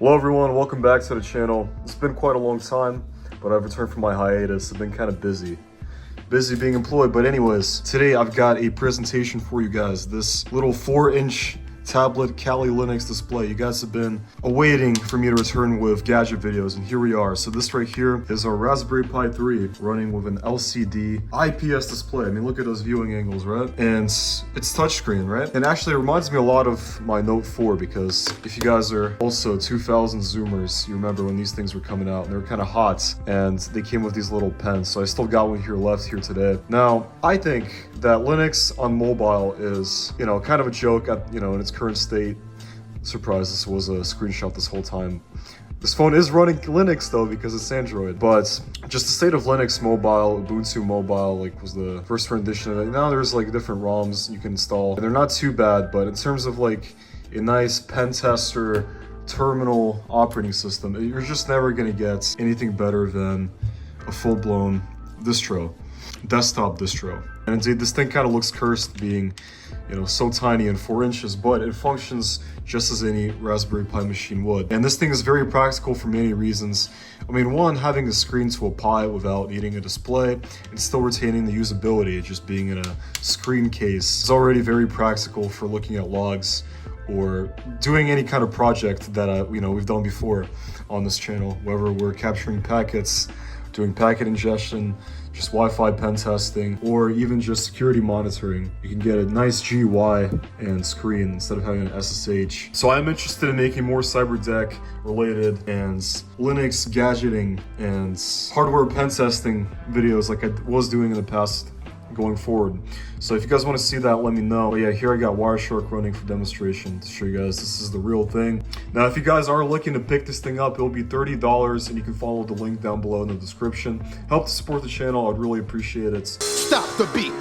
Hello everyone, welcome back to the channel. It's been quite a long time, but I've returned from my hiatus. I've been kind of busy being employed. But anyways, today I've got a presentation for you guys. This little 4-inch tablet Kali Linux display. You guys have been awaiting for me to return with gadget videos, and here we are. So this right here is our Raspberry Pi 3 running with an LCD IPS display. I mean, look at those viewing angles, right? And it's touchscreen, right? And actually it reminds me a lot of my Note 4, because if you guys are also 2000 Zoomers, you remember when these things were coming out and they were kind of hot, and they came with these little pens. So I still got one here left here today. Now, I think that Linux on mobile is, kind of a joke at, in its current state. Surprise, this was a screenshot this whole time. This phone is running Linux though, because it's Android, but just the state of Linux mobile, Ubuntu mobile, was the first rendition of it. Now there's different ROMs you can install, and they're not too bad, but in terms of a nice pen tester terminal operating system, you're just never gonna get anything better than a full-blown desktop distro. And indeed, this thing kind of looks cursed being, so tiny and 4 inches, but it functions just as any Raspberry Pi machine would. And this thing is very practical for many reasons. I mean, one, having a screen to a Pi without needing a display and still retaining the usability, just being in a screen case, is already very practical for looking at logs or doing any kind of project that we've done before on this channel, whether we're capturing packets, doing packet ingestion, just Wi-Fi pen testing, or even just security monitoring. You can get a nice GUI and screen instead of having an SSH. So I'm interested in making more CyberDeck related and Linux gadgeting and hardware pen testing videos like I was doing in the past going forward. So if you guys want to see that, let me know. But yeah, here I got Wireshark running for demonstration to show you guys this is the real thing. Now, if you guys are looking to pick this thing up, it'll be $30, and you can follow the link down below in the description. Help to support the channel, I'd really appreciate it. Stop the beat.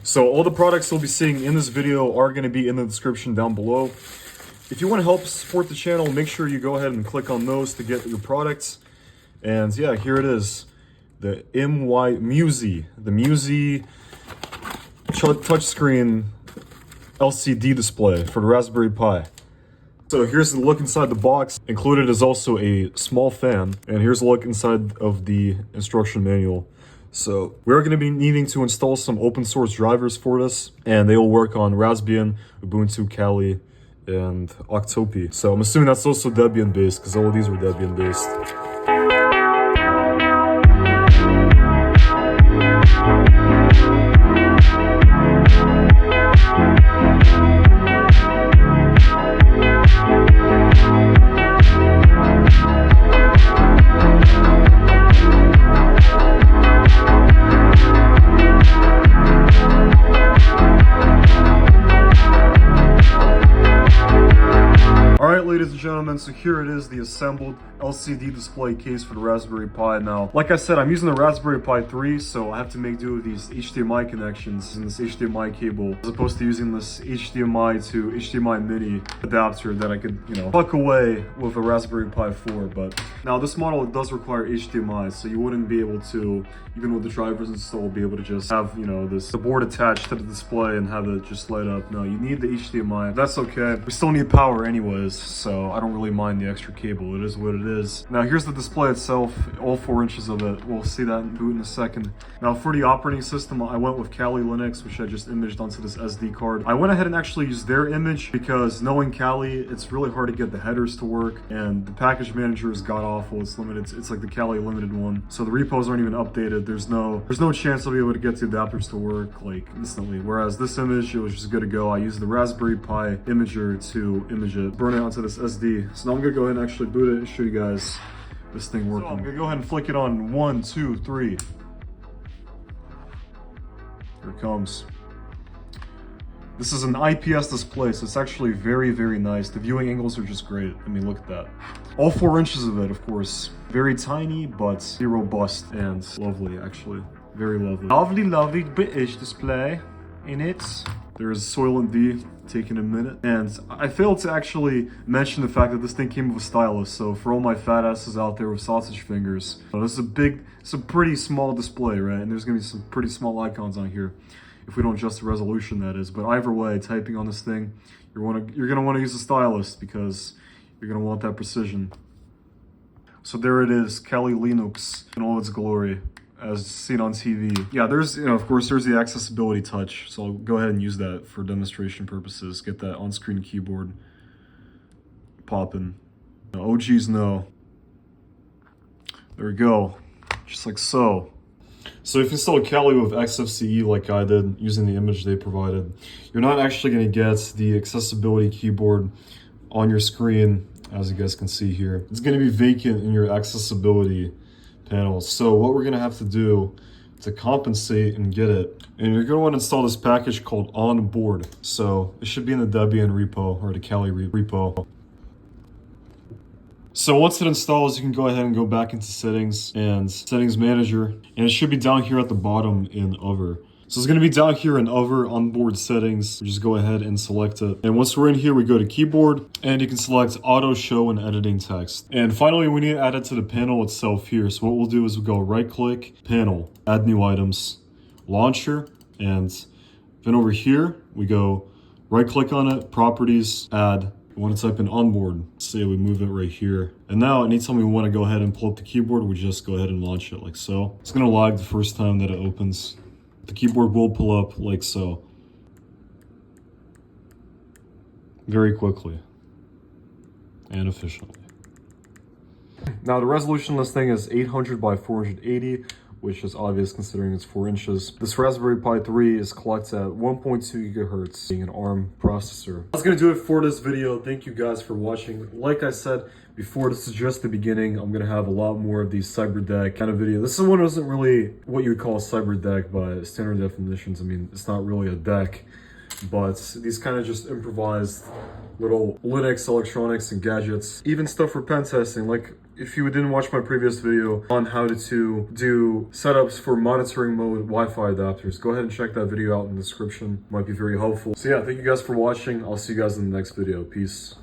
So all the products you'll be seeing in this video are going to be in the description down below. If you want to help support the channel, make sure you go ahead and click on those to get your products. And yeah, here it is. The Miuzei touchscreen LCD display for the Raspberry Pi. So here's the look inside the box. Included is also a small fan. And here's a look inside of the instruction manual. So we're going to be needing to install some open source drivers for this, and they will work on Raspbian, Ubuntu, Kali, and Octopi. So I'm assuming that's also Debian based, because all of these were Debian based. Ladies and gentlemen, so here it is, the assembled LCD display case for the Raspberry Pi. Now, like I said, I'm using the Raspberry Pi 3, so I have to make do with these HDMI connections and this HDMI cable, as opposed to using this HDMI to HDMI mini adapter that I could, plug away with a Raspberry Pi 4. But now this model, it does require HDMI, so you wouldn't be able to, even with the drivers installed, be able to just have, the board attached to the display and have it just light up. No, you need the HDMI. That's okay. We still need power anyways, so I don't really mind the extra cable. It is what it is. Now here's the display itself, all 4 inches of it. We'll see that in boot in a second. Now for the operating system, I went with Kali Linux, which I just imaged onto this SD card. I went ahead and actually used their image, because knowing Kali, it's really hard to get the headers to work, and the package manager is god-awful. It's limited. It's like the Kali limited one, so the repos aren't even updated. There's no chance I'll be able to get the adapters to work instantly. Whereas this image, it was just good to go. I used the Raspberry Pi imager to image it, burn it onto this SD. So now I'm gonna go ahead and actually boot it and show you guys this thing working. So I'm gonna go ahead and flick it on 1, 2, 3. Here it comes. This is an IPS display, so it's actually very, very nice. The viewing angles are just great. I mean, look at that. All 4 inches of it, of course. Very tiny, but very robust and lovely, actually. Very lovely. Lovely, lovely British display in it. There's Soylent D taking a minute. And I failed to actually mention the fact that this thing came with a stylus. So for all my fat asses out there with sausage fingers, this is a pretty small display, right? And there's gonna be some pretty small icons on here. if we don't adjust the resolution, that is. But either way, typing on this thing, you're gonna want to use a stylus because you're gonna want that precision. So there it is, Kali Linux in all its glory, as seen on TV. Yeah, there's, of course, there's the accessibility touch. So I'll go ahead and use that for demonstration purposes. Get that on-screen keyboard popping. OGs know. There we go, just like so. So if you install Kali with XFCE like I did, using the image they provided, you're not actually going to get the accessibility keyboard on your screen, as you guys can see here. It's going to be vacant in your accessibility panel. So what we're going to have to do to compensate and get it, and you're going to want to install this package called Onboard. So it should be in the Debian repo or the Kali repo. So once it installs, you can go ahead and go back into settings and settings manager, and it should be down here at the bottom in Other. So it's going to be down here in Other onboard settings. We just go ahead and select it. And once we're in here, we go to keyboard, and you can select auto show and editing text. And finally, we need to add it to the panel itself here. So what we'll do is we'll go right click, panel, add new items, launcher, and then over here, we go right click on it, properties, add. We want to type in onboard, say we move it right here. And now anytime we want to go ahead and pull up the keyboard, we just go ahead and launch it like so. It's going to lag the first time that it opens. The keyboard will pull up like so. Very quickly and efficiently. Now the resolution on this thing is 800 by 480, which is obvious considering it's 4 inches. This Raspberry Pi 3 is clocked at 1.2 gigahertz, being an ARM processor. That's gonna do it for this video. Thank you guys for watching. Like I said before, this is just the beginning. I'm gonna have a lot more of these cyberdeck kind of video. This one isn't really what you would call a cyberdeck by standard definitions. I mean, it's not really a deck, but these kind of just improvised little Linux electronics and gadgets, even stuff for pen testing. Like if you didn't watch my previous video on how to do setups for monitoring mode Wi-Fi adapters, go ahead and check that video out in the description. Might be very helpful. So yeah, thank you guys for watching. I'll see you guys in the next video. Peace.